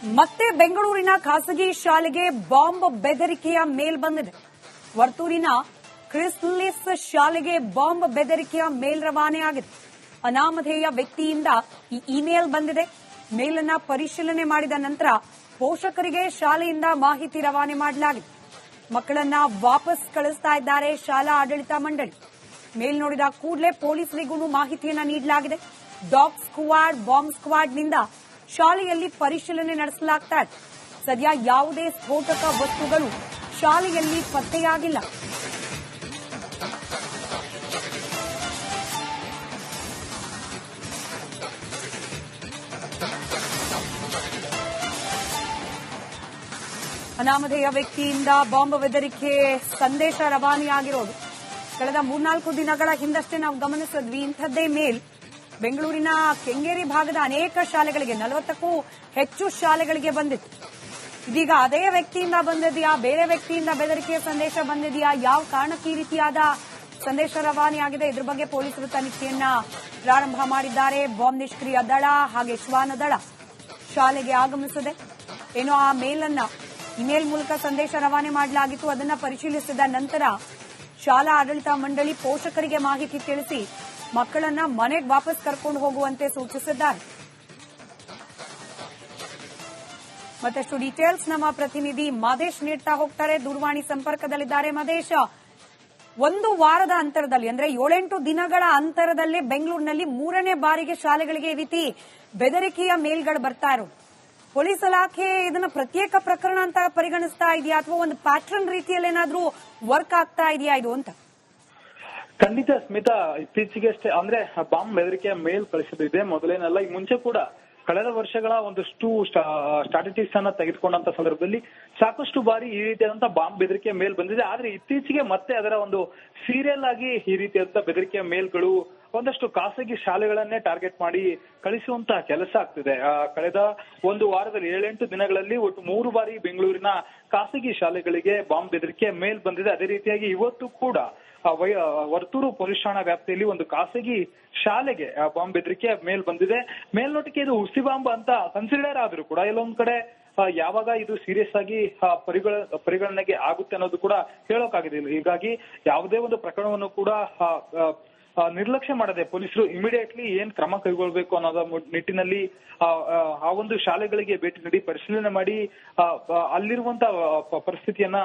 ಮತ್ತೆ ಬೆಂಗಳೂರಿನ ಖಾಸಗಿ ಶಾಲೆಗೆ ಬಾಂಬ್ ಬೆದರಿಕೆಯ ಮೇಲ್ ಬಂದಿದೆ. ವರ್ತೂರಿನ ಕ್ರಿಸ್ಲಿಸ್ ಶಾಲೆಗೆ ಬಾಂಬ್ ಬೆದರಿಕೆಯ ಮೇಲ್ ರವಾನೆಯಾಗಿದೆ. ಅನಾಮಧೇಯ ವ್ಯಕ್ತಿಯಿಂದ ಈ ಇಮೇಲ್ ಬಂದಿದೆ. ಮೇಲನ್ನ ಪರಿಶೀಲನೆ ಮಾಡಿದ ನಂತರ ಪೋಷಕರಿಗೆ ಶಾಲೆಯಿಂದ ಮಾಹಿತಿ ರವಾನೆ ಮಾಡಲಾಗಿದೆ. ಮಕ್ಕಳನ್ನ ವಾಪಸ್ ಕಳಿಸ್ತಾ ಇದ್ದಾರೆ ಶಾಲಾ ಆಡಳಿತ ಮಂಡಳಿ. ಮೇಲ್ ನೋಡಿದ ಕೂಡಲೇ ಪೊಲೀಸರಿಗೂ ಮಾಹಿತಿಯನ್ನ ನೀಡಲಾಗಿದೆ. ಡಾಗ್ ಸ್ಕ್ವಾಡ್, ಬಾಂಬ್ ಸ್ಕ್ವಾಡ್ನಿಂದ ಶಾಲೆಯಲ್ಲಿ ಪರಿಶೀಲನೆ ನಡೆಸಲಾಗ್ತಾ ಇದೆ. ಸದ್ಯ ಯಾವುದೇ ಸ್ಫೋಟಕ ವಸ್ತುಗಳು ಶಾಲೆಯಲ್ಲಿ ಪತ್ತೆಯಾಗಿಲ್ಲ. ಅನಾಮಧೇಯ ವ್ಯಕ್ತಿಯಿಂದ ಬಾಂಬ್ ಬೆದರಿಕೆ ಸಂದೇಶ ರವಾನೆಯಾಗಿರೋದು ಕಳೆದ 3-4 ದಿನಗಳ ಹಿಂದಷ್ಟೇ ನಾವು ಗಮನಿಸಿದ್ವಿ. ಇಂಥದ್ದೇ ಮೇಲ್ ಬೆಂಗಳೂರಿನ ಕೆಂಗೇರಿ ಭಾಗದ ಅನೇಕ ಶಾಲೆಗಳಿಗೆ, 40ಕ್ಕೂ ಹೆಚ್ಚು ಶಾಲೆಗಳಿಗೆ ಬಂದಿತ್ತು. ಇದೀಗ ಅದೇ ವ್ಯಕ್ತಿಯಿಂದ ಬಂದಿದೆಯಾ, ಬೇರೆ ವ್ಯಕ್ತಿಯಿಂದ ಬೆದರಿಕೆಯ ಸಂದೇಶ ಬಂದಿದೆಯಾ, ಯಾವ ಕಾರಣಕ್ಕೆ ಈ ರೀತಿಯಾದ ಸಂದೇಶ ರವಾನೆಯಾಗಿದೆ, ಇದ್ರ ಬಗ್ಗೆ ಪೊಲೀಸರು ತನಿಖೆಯನ್ನ ಪ್ರಾರಂಭ ಮಾಡಿದ್ದಾರೆ. ಬಾಂಬ್ ನಿಷ್ಕ್ರಿಯ ದಳ ಹಾಗೆ ಶ್ವಾನ ದಳ ಶಾಲೆಗೆ ಆಗಮಿಸಿದೆ. ಏನೋ ಆ ಮೇಲನ್ನ ಇಮೇಲ್ ಮೂಲಕ ಸಂದೇಶ ರವಾನೆ ಮಾಡಲಾಗಿತ್ತು. ಅದನ್ನ ಪರಿಶೀಲಿಸಿದ ನಂತರ ಶಾಲಾ ಆಡಳಿತ ಮಂಡಳಿ ಪೋಷಕರಿಗೆ ಮಾಹಿತಿ ತಿಳಿಸಿ ಮಕ್ಕಳನ್ನ ಮನೆಗೆ ವಾಪಸ್ ಕರ್ಕೊಂಡು ಹೋಗುವಂತೆ ಸೂಚಿಸಿದ್ದಾರೆ. ಮತ್ತಷ್ಟು ಡೀಟೇಲ್ಸ್ ನಮ್ಮ ಪ್ರತಿನಿಧಿ ಮದೇಶ್ ನೀಡ್ತಾ ಹೋಗ್ತಾರೆ. ದೂರವಾಣಿ ಸಂಪರ್ಕದಲ್ಲಿದ್ದಾರೆ. ಮದೇಶ್, ಒಂದು ವಾರದ ಅಂತರದಲ್ಲಿ ಅಂದ್ರೆ 7-8 ದಿನಗಳ ಅಂತರದಲ್ಲೇ ಬೆಂಗಳೂರಿನಲ್ಲಿ 3ನೇ ಬಾರಿಗೆ ಶಾಲೆಗಳಿಗೆ ಈ ರೀತಿ ಬೆದರಿಕೆಯ ಮೇಲ್ಗಳು ಬರ್ತಾ ಇರೋದು. ಪೊಲೀಸ್ ಇಲಾಖೆ ಇದನ್ನ ಪ್ರತ್ಯೇಕ ಪ್ರಕರಣ ಅಂತ ಪರಿಗಣಿಸ್ತಾ ಇದೆಯಾ, ಅಥವಾ ಒಂದು ಪ್ಯಾಟ್ರನ್ ರೀತಿಯಲ್ಲಿ ಏನಾದ್ರೂ ವರ್ಕ್ ಆಗ್ತಾ ಇದೆಯಾ ಇದು ಅಂತ? ಖಂಡಿತ ಸ್ಮಿತಾ, ಇತ್ತೀಚೆಗೆ ಅಂದ್ರೆ ಬಾಂಬ್ ಬೆದರಿಕೆಯ ಮೇಲ್ ಕಳಿಸಿದೆ ಮೊದಲೇನಲ್ಲ. ಈ ಮುಂಚೆ ಕೂಡ ಕಳೆದ ವರ್ಷಗಳ ಒಂದಷ್ಟು ಸ್ಟ್ರಾಟಜಿಕ್ಸ್ ಅನ್ನ ತೆಗೆದುಕೊಂಡಂತ ಸಂದರ್ಭದಲ್ಲಿ ಸಾಕಷ್ಟು ಬಾರಿ ಈ ರೀತಿಯಾದಂತಹ ಬಾಂಬ್ ಬೆದರಿಕೆಯ ಮೇಲ್ ಬಂದಿದೆ. ಆದ್ರೆ ಇತ್ತೀಚೆಗೆ ಮತ್ತೆ ಅದರ ಒಂದು ಸೀರಿಯಲ್ ಆಗಿ ಈ ರೀತಿಯಾದಂತಹ ಬೆದರಿಕೆಯ ಮೇಲ್ಗಳು ಒಂದಷ್ಟು ಖಾಸಗಿ ಶಾಲೆಗಳನ್ನೇ ಟಾರ್ಗೆಟ್ ಮಾಡಿ ಕಳಿಸುವಂತಹ ಕೆಲಸ ಆಗ್ತಿದೆ. ಕಳೆದ ಒಂದು ವಾರದಲ್ಲಿ 7-8 ದಿನಗಳಲ್ಲಿ ಒಟ್ಟು 3 ಬಾರಿ ಬೆಂಗಳೂರಿನ ಖಾಸಗಿ ಶಾಲೆಗಳಿಗೆ ಬಾಂಬ್ ಬೆದರಿಕೆ ಮೇಲ್ ಬಂದಿದೆ. ಅದೇ ರೀತಿಯಾಗಿ ಇವತ್ತು ಕೂಡ ವರ್ತೂರು ಪೊಲೀಸ್ ಠಾಣಾ ವ್ಯಾಪ್ತಿಯಲ್ಲಿ ಒಂದು ಖಾಸಗಿ ಶಾಲೆಗೆ ಬಾಂಬ್ ಬೆದರಿಕೆ ಮೇಲ್ ಬಂದಿದೆ. ಮೇಲ್ನೋಟಕ್ಕೆ ಇದು ಹುಸಿ ಬಾಂಬ್ ಅಂತ ಕನ್ಸಿಡರ್ ಆದ್ರೂ ಕೂಡ ಎಲ್ಲೊಂದ್ ಕಡೆ ಯಾವಾಗ ಇದು ಸೀರಿಯಸ್ ಆಗಿ ಪರಿಗಣನೆಗೆ ಆಗುತ್ತೆ ಅನ್ನೋದು ಕೂಡ ಹೇಳೋಕಾಗಿದಿಲ್ಲ. ಹೀಗಾಗಿ ಯಾವುದೇ ಒಂದು ಪ್ರಕರಣವನ್ನು ಕೂಡ ನಿರ್ಲಕ್ಷ್ಯ ಮಾಡದೆ ಪೊಲೀಸರು ಇಮಿಡಿಯೇಟ್ಲಿ ಏನ್ ಕ್ರಮ ಕೈಗೊಳ್ಳಬೇಕು ಅನ್ನೋದ ನಿಟ್ಟಿನಲ್ಲಿ ಆ ಒಂದು ಶಾಲೆಗಳಿಗೆ ಭೇಟಿ ನೀಡಿ ಪರಿಶೀಲನೆ ಮಾಡಿ ಅಲ್ಲಿರುವಂತಹ ಪರಿಸ್ಥಿತಿಯನ್ನ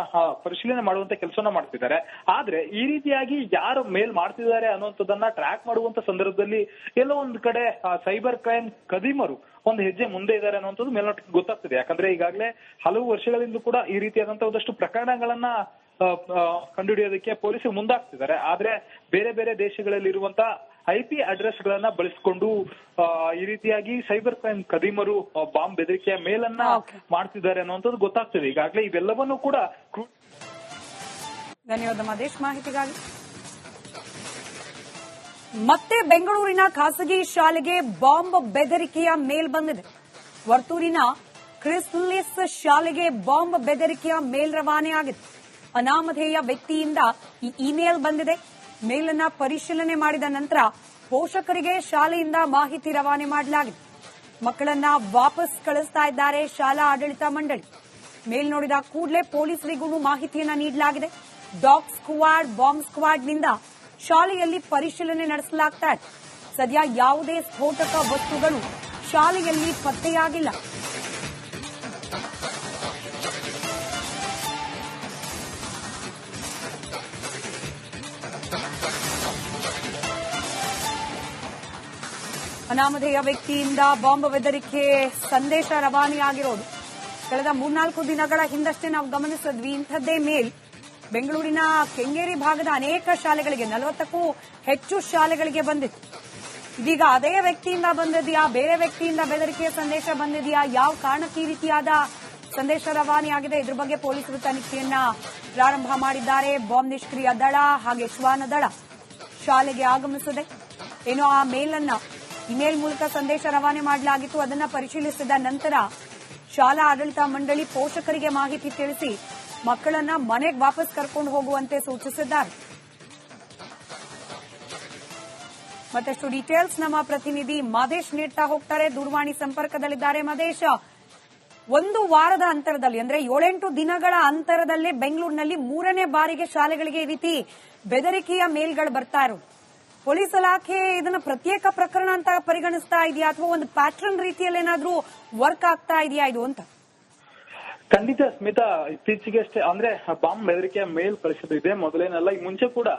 ಪರಿಶೀಲನೆ ಮಾಡುವಂತ ಕೆಲಸವನ್ನ ಮಾಡ್ತಿದ್ದಾರೆ. ಆದ್ರೆ ಈ ರೀತಿಯಾಗಿ ಯಾರು ಮೇಲ್ ಮಾಡ್ತಿದ್ದಾರೆ ಅನ್ನುವಂಥದ್ದನ್ನ ಟ್ರ್ಯಾಕ್ ಮಾಡುವಂತ ಸಂದರ್ಭದಲ್ಲಿ ಎಲ್ಲೋ ಒಂದ್ ಕಡೆ ಸೈಬರ್ ಕ್ರೈಮ್ ಕದೀಮರು ಒಂದು ಹೆಜ್ಜೆ ಮುಂದೆ ಇದ್ದಾರೆ ಅನ್ನುವಂಥದ್ದು ಮೇಲ್ನೋಟಕ್ಕೆ ಗೊತ್ತಾಗ್ತಿದೆ. ಯಾಕಂದ್ರೆ ಈಗಾಗಲೇ ಹಲವು ವರ್ಷಗಳಿಂದ ಕೂಡ ಈ ರೀತಿಯಾದಂತಹ ಒಂದಷ್ಟು ಪ್ರಕರಣಗಳನ್ನ ಕಂಡುಹಿಡಿಯೋದಕ್ಕೆ ಪೊಲೀಸರು ಮುಂದಾಗ್ತಿದ್ದಾರೆ. ಆದ್ರೆ ಬೇರೆ ಬೇರೆ ದೇಶಗಳಲ್ಲಿ ಇರುವಂತಹ IP ಅಡ್ರೆಸ್ ಗಳನ್ನ ಬಳಸಿಕೊಂಡು ಈ ರೀತಿಯಾಗಿ ಸೈಬರ್ ಕ್ರೈಮ್ ಕದೀಮರು ಬಾಂಬ್ ಬೆದರಿಕೆಯ ಮೇಲನ್ನ ಮಾಡ್ತಿದ್ದಾರೆ ಅನ್ನುವಂಥದ್ದು ಗೊತ್ತಾಗ್ತಿದೆ. ಈಗಾಗಲೇ ಇವೆಲ್ಲವನ್ನೂ ಕೂಡ ಧನ್ಯವಾದ ಮದೇಶ್ ಮಾಹಿತಿಗಾಗಿ. ಮತ್ತೆ ಬೆಂಗಳೂರಿನ ಖಾಸಗಿ ಶಾಲೆಗೆ ಬಾಂಬ್ ಬೆದರಿಕೆಯ ಮೇಲ್ ಬಂದಿದೆ. ವರ್ತೂರಿನ ಕ್ರಿಸ್ಲಿಸ್ ಶಾಲೆಗೆ ಬಾಂಬ್ ಬೆದರಿಕೆಯ ಮೇಲ್ ರವಾನೆಯಾಗಿದೆ. ಅನಾಮಧೇಯ ವ್ಯಕ್ತಿಯಿಂದ ಈ ಇಮೇಲ್ ಬಂದಿದೆ. ಮೇಲನ್ನ ಪರಿಶೀಲನೆ ಮಾಡಿದ ನಂತರ ಪೋಷಕರಿಗೆ ಶಾಲೆಯಿಂದ ಮಾಹಿತಿ ರವಾನೆ ಮಾಡಲಾಗಿದೆ. ಮಕ್ಕಳನ್ನ ವಾಪಸ್ ಕಳಿಸ್ತಾ ಇದ್ದಾರೆ ಶಾಲಾ ಆಡಳಿತ ಮಂಡಳಿ. ಮೇಲ್ ನೋಡಿದ ಕೂಡಲೇ ಪೊಲೀಸರಿಗೂ ಮಾಹಿತಿಯನ್ನ ನೀಡಲಾಗಿದೆ. ಡಾಗ್ ಸ್ಕ್ವಾಡ್, ಬಾಂಬ್ ಸ್ಕ್ವಾಡ್ನಿಂದ ಶಾಲೆಯಲ್ಲಿ ಪರಿಶೀಲನೆ ನಡೆಸಲಾಗ್ತಾ ಇದೆ. ಸದ್ಯ ಯಾವುದೇ ಸ್ಫೋಟಕ ವಸ್ತುಗಳು ಶಾಲೆಯಲ್ಲಿ ಪತ್ತೆಯಾಗಿಲ್ಲ. ಅನಾಮಧೇಯ ವ್ಯಕ್ತಿಯಿಂದ ಬಾಂಬ್ ಬೆದರಿಕೆ ಸಂದೇಶ ರವಾನೆಯಾಗಿರೋದು ಕಳೆದ 3-4 ದಿನಗಳ ಹಿಂದಷ್ಟೇ ನಾವು ಗಮನಿಸಿದ್ವಿ. ಇಂಥದ್ದೇ ಮೇಲ್ ಬೆಂಗಳೂರಿನ ಕೆಂಗೇರಿ ಭಾಗದ ಅನೇಕ ಶಾಲೆಗಳಿಗೆ, 40ಕ್ಕೂ ಹೆಚ್ಚು ಶಾಲೆಗಳಿಗೆ ಬಂದಿತ್ತು. ಇದೀಗ ಅದೇ ವ್ಯಕ್ತಿಯಿಂದ ಬಂದಿದೆಯಾ, ಬೇರೆ ವ್ಯಕ್ತಿಯಿಂದ ಬೆದರಿಕೆಯ ಸಂದೇಶ ಬಂದಿದೆಯಾ, ಯಾವ ಕಾರಣಕ್ಕೆ ಈ ರೀತಿಯಾದ ಸಂದೇಶ ರವಾನೆಯಾಗಿದೆ, ಇದ್ರ ಬಗ್ಗೆ ಪೊಲೀಸರು ತನಿಖೆಯನ್ನ ಪ್ರಾರಂಭ ಮಾಡಿದ್ದಾರೆ. ಬಾಂಬ್ ನಿಷ್ಕ್ರಿಯ ದಳ ಹಾಗೆ ಶ್ವಾನ ದಳ ಶಾಲೆಗೆ ಆಗಮಿಸಿದೆ. ಏನೋ ಆ ಮೇಲನ್ನ ಇಮೇಲ್ ಮೂಲಕ ಸಂದೇಶ ರವಾನೆ ಮಾಡಲಾಗಿತ್ತು. ಅದನ್ನ ಪರಿಶೀಲಿಸಿದ ನಂತರ ಶಾಲಾ ಆಡಳಿತ ಮಂಡಳಿ ಪೋಷಕರಿಗೆ ಮಾಹಿತಿ ತಿಳಿಸಿ ಮಕ್ಕಳನ್ನ ಮನೆಗೆ ವಾಪಸ್ ಕರ್ಕೊಂಡು ಹೋಗುವಂತೆ ಸೂಚಿಸಿದ್ದಾರೆ. ಮತ್ತಷ್ಟು ಡೀಟೇಲ್ಸ್ ನಮ್ಮ ಪ್ರತಿನಿಧಿ ಮದೇಶ್ ನೀಡ್ತಾ ಹೋಗ್ತಾರೆ. ದೂರವಾಣಿ ಸಂಪರ್ಕದಲ್ಲಿದ್ದಾರೆ. ಮದೇಶ್, ಒಂದು ವಾರದ ಅಂತರದಲ್ಲಿ ಅಂದ್ರೆ 7-8 ದಿನಗಳ ಅಂತರದಲ್ಲೇ ಬೆಂಗಳೂರಿನಲ್ಲಿ 3ನೇ ಬಾರಿಗೆ ಶಾಲೆಗಳಿಗೆ ಈ ರೀತಿ ಬೆದರಿಕೆಯ ಮೇಲ್ಗಳು ಬರ್ತಾ ಇರೋದು. ಪೊಲೀಸ್ ಇಲಾಖೆ ಇದನ್ನ ಪ್ರತ್ಯೇಕ ಪ್ರಕರಣ ಅಂತ ಪರಿಗಣಿಸ್ತಾ ಇದೆಯಾ ಅಥವಾ ಒಂದು ಪ್ಯಾಟರ್ನ್ ರೀತಿಯಲ್ಲಿ ಏನಾದ್ರೂ ವರ್ಕ್ ಆಗ್ತಾ ಇದೆಯಾ ಇದು ಅಂತ? ಖಂಡಿತ ಸ್ಮಿತಾ, ಇತ್ತೀಚೆಗಷ್ಟೇ ಅಂದ್ರೆ ಬಾಂಬ್ ಬೆದರಿಕೆಯ ಮೇಲ್ ಕಳಿಸಿದ್ದು ಇದೆ ಮೊದಲೇನಲ್ಲ. ಈ ಮುಂಚೆ ಕೂಡ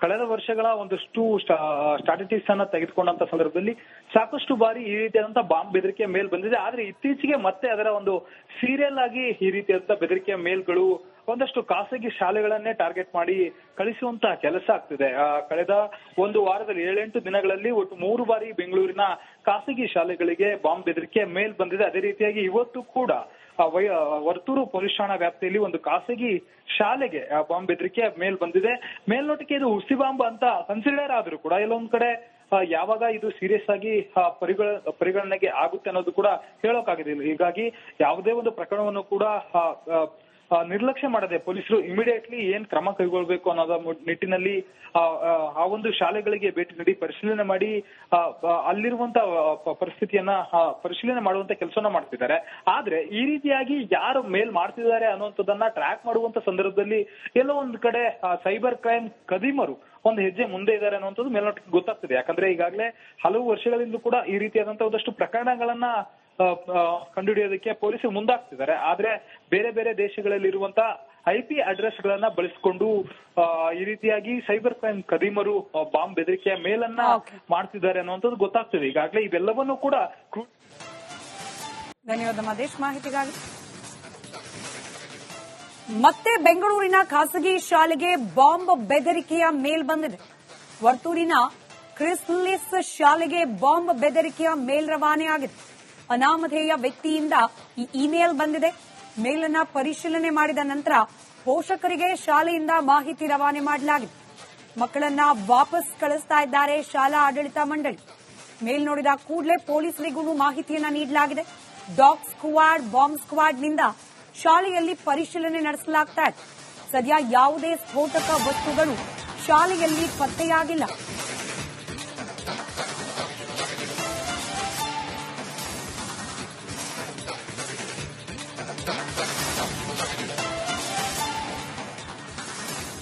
ಕಳೆದ ವರ್ಷಗಳ ಒಂದಷ್ಟು ಸ್ಟ್ರಾಟಜಿಸ್ ಅನ್ನ ತೆಗೆದುಕೊಂಡಂತ ಸಂದರ್ಭದಲ್ಲಿ ಸಾಕಷ್ಟು ಬಾರಿ ಈ ರೀತಿಯಾದಂತ ಬಾಂಬ್ ಬೆದರಿಕೆಯ ಮೇಲ್ ಬಂದಿದೆ. ಆದ್ರೆ ಇತ್ತೀಚೆಗೆ ಮತ್ತೆ ಅದರ ಒಂದು ಸೀರಿಯಲ್ ಆಗಿ ಈ ರೀತಿಯಾದಂತ ಬೆದರಿಕೆಯ ಮೇಲ್ಗಳು ಒಂದಷ್ಟು ಖಾಸಗಿ ಶಾಲೆಗಳನ್ನೇ ಟಾರ್ಗೆಟ್ ಮಾಡಿ ಕಳಿಸುವಂತಹ ಕೆಲಸ ಆಗ್ತಿದೆ. ಕಳೆದ ಒಂದು ವಾರದಲ್ಲಿ 7-8 ದಿನಗಳಲ್ಲಿ ಒಟ್ಟು 3 ಬಾರಿ ಬೆಂಗಳೂರಿನ ಖಾಸಗಿ ಶಾಲೆಗಳಿಗೆ ಬಾಂಬ್ ಬೆದರಿಕೆಯ ಮೇಲ್ ಬಂದಿದೆ. ಅದೇ ರೀತಿಯಾಗಿ ಇವತ್ತು ಕೂಡ ವರ್ತೂರು ಪೊಲೀಸ್ ಠಾಣಾ ವ್ಯಾಪ್ತಿಯಲ್ಲಿ ಒಂದು ಖಾಸಗಿ ಶಾಲೆಗೆ ಬಾಂಬ್ ಬೆದರಿಕೆ ಮೇಲ್ ಬಂದಿದೆ. ಮೇಲ್ನೋಟಕ್ಕೆ ಇದು ಹುಸಿ ಬಾಂಬ್ ಅಂತ ಕನ್ಸಿಡರ್ ಆದ್ರೂ ಕೂಡ ಎಲ್ಲೊಂದ್ ಕಡೆ ಯಾವಾಗ ಇದು ಸೀರಿಯಸ್ ಆಗಿ ಪರಿಗಣನೆಗೆ ಆಗುತ್ತೆ ಅನ್ನೋದು ಕೂಡ ಹೇಳೋಕಾಗೋದಿಲ್ಲ. ಹೀಗಾಗಿ ಯಾವುದೇ ಒಂದು ಪ್ರಕರಣವನ್ನು ಕೂಡ ನಿರ್ಲಕ್ಷ್ಯ ಮಾಡದೆ ಪೊಲೀಸರು ಇಮಿಡಿಯೇಟ್ಲಿ ಏನ್ ಕ್ರಮ ಕೈಗೊಳ್ಳಬೇಕು ಅನ್ನೋದ ನಿಟ್ಟಿನಲ್ಲಿ ಆ ಒಂದು ಶಾಲೆಗಳಿಗೆ ಭೇಟಿ ನೀಡಿ ಪರಿಶೀಲನೆ ಮಾಡಿ ಅಲ್ಲಿರುವಂತಹ ಪರಿಸ್ಥಿತಿಯನ್ನ ಪರಿಶೀಲನೆ ಮಾಡುವಂತ ಕೆಲಸವನ್ನ ಮಾಡ್ತಿದ್ದಾರೆ. ಆದ್ರೆ ಈ ರೀತಿಯಾಗಿ ಯಾರು ಮೇಲ್ ಮಾಡ್ತಿದ್ದಾರೆ ಅನ್ನುವಂಥದ್ದನ್ನ ಟ್ರ್ಯಾಕ್ ಮಾಡುವಂತ ಸಂದರ್ಭದಲ್ಲಿ ಎಲ್ಲೋ ಒಂದ್ ಕಡೆ ಸೈಬರ್ ಕ್ರೈಮ್ ಕದಿಮರು ಒಂದು ಹೆಜ್ಜೆ ಮುಂದೆ ಇದ್ದಾರೆ ಅನ್ನುವಂಥದ್ದು ಮೇಲ್ನೋಟಕ್ಕೆ ಗೊತ್ತಾಗ್ತಿದೆ. ಯಾಕಂದ್ರೆ ಈಗಾಗಲೇ ಹಲವು ವರ್ಷಗಳಿಂದ ಕೂಡ ಈ ರೀತಿಯಾದಂತಹ ಒಂದಷ್ಟು ಪ್ರಕರಣಗಳನ್ನ ಕಂಡುಹಿಡಿಯೋದಕ್ಕೆ ಪೊಲೀಸರು ಮುಂದಾಗ್ತಿದ್ದಾರೆ. ಆದ್ರೆ ಬೇರೆ ಬೇರೆ ದೇಶಗಳಲ್ಲಿ ಇರುವಂತಹ IP ಅಡ್ರೆಸ್ ಗಳನ್ನ ಬಳಸಿಕೊಂಡು ಈ ರೀತಿಯಾಗಿ ಸೈಬರ್ ಕ್ರೈಮ್ ಕದಿಮರು ಬಾಂಬ್ ಬೆದರಿಕೆಯ ಮೇಲನ್ನ ಮಾಡ್ತಿದ್ದಾರೆ ಅನ್ನುವಂಥದ್ದು ಗೊತ್ತಾಗ್ತಿದೆ. ಈಗಾಗಲೇ ಇವೆಲ್ಲವನ್ನೂ ಕೂಡ ಧನ್ಯವಾದ ಮಹೇಶ್ ಮಾಹಿತಿಗಾಗಿ. ಮತ್ತೆ ಬೆಂಗಳೂರಿನ ಖಾಸಗಿ ಶಾಲೆಗೆ ಬಾಂಬ್ ಬೆದರಿಕೆಯ ಮೇಲ್ ಬಂದಿದೆ. ವರ್ತೂರಿನ ಕ್ರಿಸ್ಲಿಸ್ ಶಾಲೆಗೆ ಬಾಂಬ್ ಬೆದರಿಕೆಯ ಮೇಲ್ ರವಾನೆಯಾಗಿದೆ. ಅನಾಮಧೇಯ ವ್ಯಕ್ತಿಯಿಂದ ಈ ಇಮೇಲ್ ಬಂದಿದೆ. ಮೇಲನ್ನ ಪರಿಶೀಲನೆ ಮಾಡಿದ ನಂತರ ಪೋಷಕರಿಗೆ ಶಾಲೆಯಿಂದ ಮಾಹಿತಿ ರವಾನೆ ಮಾಡಲಾಗಿದೆ. ಮಕ್ಕಳನ್ನ ವಾಪಸ್ ಕಳಿಸ್ತಾ ಇದ್ದಾರೆ ಶಾಲಾ ಆಡಳಿತ ಮಂಡಳಿ. ಮೇಲ್ ನೋಡಿದ ಕೂಡಲೇ ಪೊಲೀಸರಿಗೂ ಮಾಹಿತಿಯನ್ನ ನೀಡಲಾಗಿದೆ. ಡಾಗ್ ಸ್ಕ್ವಾಡ್, ಬಾಂಬ್ ಸ್ಕ್ವಾಡ್ನಿಂದ ಶಾಲೆಯಲ್ಲಿ ಪರಿಶೀಲನೆ ನಡೆಸಲಾಗ್ತಾ ಇದೆ. ಸದ್ಯ ಯಾವುದೇ ಸ್ಫೋಟಕ ವಸ್ತುಗಳು ಶಾಲೆಯಲ್ಲಿ ಪತ್ತೆಯಾಗಿಲ್ಲ.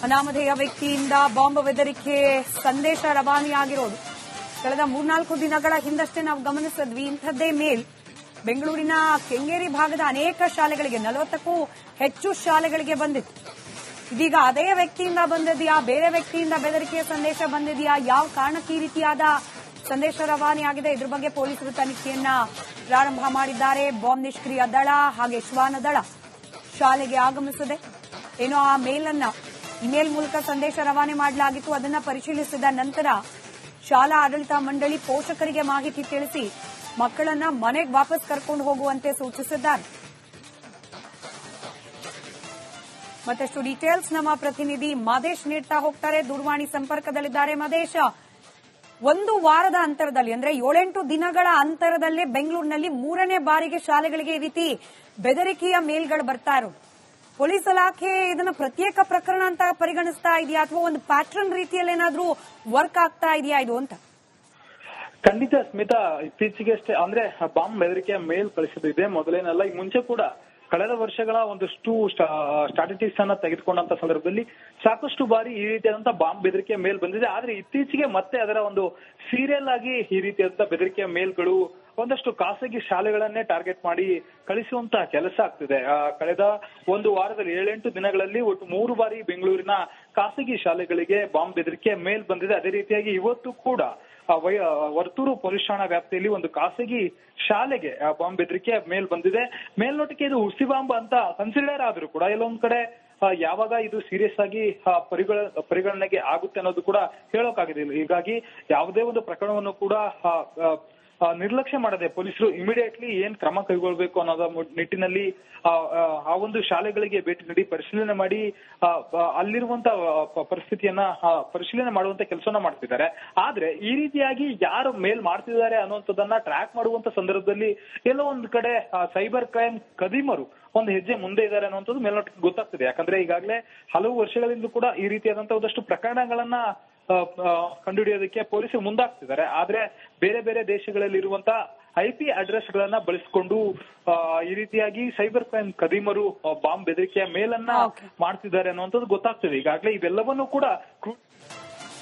ಅನಾಮಧೇಯ ವ್ಯಕ್ತಿಯಿಂದ ಬಾಂಬ್ ಬೆದರಿಕೆ ಸಂದೇಶ ರವಾನೆಯಾಗಿರೋದು ಕಳೆದ 3-4 ದಿನಗಳ ಹಿಂದಷ್ಟೇ ನಾವು ಗಮನಿಸಿದ್ವಿ. ಇಂಥದ್ದೇ ಮೇಲ್ ಬೆಂಗಳೂರಿನ ಕೆಂಗೇರಿ ಭಾಗದ ಅನೇಕ ಶಾಲೆಗಳಿಗೆ 40ಕ್ಕೂ ಹೆಚ್ಚು ಶಾಲೆಗಳಿಗೆ ಬಂದಿತ್ತು. ಇದೀಗ ಅದೇ ವ್ಯಕ್ತಿಯಿಂದ ಬಂದಿದೆಯಾ, ಬೇರೆ ವ್ಯಕ್ತಿಯಿಂದ ಬೆದರಿಕೆಯ ಸಂದೇಶ ಬಂದಿದೆಯಾ, ಯಾವ ಕಾರಣಕ್ಕೆ ಈ ರೀತಿಯಾದ ಸಂದೇಶ ರವಾನೆಯಾಗಿದೆ, ಇದ್ರ ಬಗ್ಗೆ ಪೊಲೀಸರು ತನಿಖೆಯನ್ನ ಪ್ರಾರಂಭ ಮಾಡಿದ್ದಾರೆ. ಬಾಂಬ್ ನಿಷ್ಕ್ರಿಯ ದಳ ಹಾಗೆ ಶ್ವಾನ ದಳ ಶಾಲೆಗೆ ಆಗಮಿಸಿದೆ. ಏನೋ ಆ ಮೇಲನ್ನ ಇಮೇಲ್ ಮೂಲಕ ಸಂದೇಶ ರವಾನೆ ಮಾಡಲಾಗಿತ್ತು. ಅದನ್ನ ಪರಿಶೀಲಿಸಿದ ನಂತರ ಶಾಲಾ ಆಡಳಿತ ಮಂಡಳಿ ಪೋಷಕರಿಗೆ ಮಾಹಿತಿ ತಿಳಿಸಿ ಮಕ್ಕಳನ್ನ ಮನೆಗೆ ವಾಪಸ್ ಕರ್ಕೊಂಡು ಹೋಗುವಂತೆ ಸೂಚಿಸಿದ್ದಾರೆ. ಮತ್ತಷ್ಟು ಡೀಟೇಲ್ಸ್ ನಮ್ಮ ಪ್ರತಿನಿಧಿ ಮಹೇಶ್ ನೀಡ್ತಾ ಹೋಗ್ತಾರೆ. ದೂರವಾಣಿ ಸಂಪರ್ಕದಲ್ಲಿದ್ದಾರೆ. ಮಹೇಶ್, ಒಂದು ವಾರದ ಅಂತರದಲ್ಲಿ ಅಂದ್ರೆ 7-8 ದಿನಗಳ ಅಂತರದಲ್ಲೇ ಬೆಂಗಳೂರಿನಲ್ಲಿ 3ನೇ ಬಾರಿಗೆ ಶಾಲೆಗಳಿಗೆ ಈ ರೀತಿ ಬೆದರಿಕೆಯ ಮೇಲ್ಗಳು ಬರ್ತಾ ಇರೋದು. ಪೊಲೀಸ್ ಇಲಾಖೆ ಇದನ್ನ ಪ್ರತ್ಯೇಕ ಪ್ರಕರಣ ಅಂತ ಪರಿಗಣಿಸ್ತಾ ಇದೆಯಾ ಅಥವಾ ಒಂದು ಪ್ಯಾಟರ್ನ್ ರೀತಿಯಲ್ಲಿ ಏನಾದ್ರೂ ವರ್ಕ್ ಆಗ್ತಾ ಇದೆಯಾ ಇದು ಅಂತ? ಖಂಡಿತ ಸ್ಮಿತಾ, ಇತ್ತೀಚೆಗಷ್ಟೇ ಅಂದ್ರೆ ಬಾಂಬ್ ಬೆದರಿಕೆಯ ಮೇಲ್ ಕಳಿಸಿದ್ದು ಇದೆ ಮೊದಲೇನಲ್ಲ. ಈ ಮುಂಚೆ ಕೂಡ ಕಳೆದ ವರ್ಷಗಳ ಒಂದಷ್ಟು ಸ್ಟ್ರಾಟಜಿಸ್ ಅನ್ನ ತೆಗೆದುಕೊಂಡಂತ ಸಂದರ್ಭದಲ್ಲಿ ಸಾಕಷ್ಟು ಬಾರಿ ಈ ರೀತಿಯಾದಂತಹ ಬಾಂಬ್ ಬೆದರಿಕೆಯ ಮೇಲ್ ಬಂದಿದೆ. ಆದ್ರೆ ಇತ್ತೀಚೆಗೆ ಮತ್ತೆ ಅದರ ಒಂದು ಸೀರಿಯಲ್ ಆಗಿ ಈ ರೀತಿಯಾದಂತಹ ಬೆದರಿಕೆಯ ಮೇಲ್ಗಳು ಒಂದಷ್ಟು ಖಾಸಗಿ ಶಾಲೆಗಳನ್ನೇ ಟಾರ್ಗೆಟ್ ಮಾಡಿ ಕಳಿಸುವಂತಹ ಕೆಲಸ ಆಗ್ತಿದೆ. ಕಳೆದ ಒಂದು ವಾರದಲ್ಲಿ 7-8 ದಿನಗಳಲ್ಲಿ ಒಟ್ಟು 3 ಬಾರಿ ಬೆಂಗಳೂರಿನ ಖಾಸಗಿ ಶಾಲೆಗಳಿಗೆ ಬಾಂಬ್ ಬೆದರಿಕೆಯ ಮೇಲ್ ಬಂದಿದೆ. ಅದೇ ರೀತಿಯಾಗಿ ಇವತ್ತು ಕೂಡ ವರ್ತೂರು ಪೊಲೀಸ್ ಠಾಣಾ ವ್ಯಾಪ್ತಿಯಲ್ಲಿ ಒಂದು ಖಾಸಗಿ ಶಾಲೆಗೆ ಬಾಂಬ್ ಬೆದರಿಕೆ ಮೇಲ್ ಬಂದಿದೆ. ಮೇಲ್ನೋಟಕ್ಕೆ ಇದು ಹುಸಿ ಬಾಂಬ್ ಅಂತ ಕನ್ಸಿಡರ್ ಆದ್ರೂ ಕೂಡ ಎಲ್ಲೊಂದ್ ಕಡೆ ಯಾವಾಗ ಇದು ಸೀರಿಯಸ್ ಆಗಿ ಪರಿಗಣನೆಗೆ ಆಗುತ್ತೆ ಅನ್ನೋದು ಕೂಡ ಹೇಳೋಕಾಗೋದಿಲ್ಲ. ಹೀಗಾಗಿ ಯಾವುದೇ ಒಂದು ಪ್ರಕರಣವನ್ನು ಕೂಡ ನಿರ್ಲಕ್ಷ್ಯ ಮಾಡದೆ ಪೊಲೀಸರು ಇಮಿಡಿಯೇಟ್ಲಿ ಏನ್ ಕ್ರಮ ಕೈಗೊಳ್ಳಬೇಕು ಅನ್ನೋದ ನಿಟ್ಟಿನಲ್ಲಿ ಆ ಒಂದು ಶಾಲೆಗಳಿಗೆ ಭೇಟಿ ನೀಡಿ ಪರಿಶೀಲನೆ ಮಾಡಿ ಅಲ್ಲಿರುವಂತಹ ಪರಿಸ್ಥಿತಿಯನ್ನ ಪರಿಶೀಲನೆ ಮಾಡುವಂತ ಕೆಲಸವನ್ನ ಮಾಡ್ತಿದ್ದಾರೆ. ಆದ್ರೆ ಈ ರೀತಿಯಾಗಿ ಯಾರು ಮೇಲ್ ಮಾಡ್ತಿದ್ದಾರೆ ಅನ್ನುವಂಥದ್ದನ್ನ ಟ್ರ್ಯಾಕ್ ಮಾಡುವಂತ ಸಂದರ್ಭದಲ್ಲಿ ಎಲ್ಲೋ ಒಂದ್ ಕಡೆ ಸೈಬರ್ ಕ್ರೈಮ್ ಕದಿಮರು ಒಂದು ಹೆಜ್ಜೆ ಮುಂದೆ ಇದ್ದಾರೆ ಅನ್ನುವಂಥದ್ದು ಮೇಲ್ನೋಟಕ್ಕೆ ಗೊತ್ತಾಗ್ತಿದೆ. ಯಾಕಂದ್ರೆ ಈಗಾಗಲೇ ಹಲವು ವರ್ಷಗಳಿಂದ ಕೂಡ ಈ ರೀತಿಯಾದಂತಹ ಒಂದಷ್ಟು ಪ್ರಕರಣಗಳನ್ನ ಕಂಡುಹಿಡಿಯೋದಕ್ಕೆ ಪೊಲೀಸರು ಮುಂದಾಗ್ತಿದ್ದಾರೆ. ಆದ್ರೆ ಬೇರೆ ಬೇರೆ ದೇಶಗಳಲ್ಲಿ ಇರುವಂತಹ IP ಅಡ್ರೆಸ್ ಗಳನ್ನ ಬಳಸಿಕೊಂಡು ಈ ರೀತಿಯಾಗಿ ಸೈಬರ್ ಕ್ರೈಮ್ ಕದೀಮರು ಬಾಂಬ್ ಬೆದರಿಕೆಯ ಮೇಲನ್ನ ಮಾಡ್ತಿದ್ದಾರೆ ಅನ್ನುವಂಥದ್ದು ಗೊತ್ತಾಗ್ತದೆ. ಈಗಾಗಲೇ ಇವೆಲ್ಲವನ್ನೂ ಕೂಡ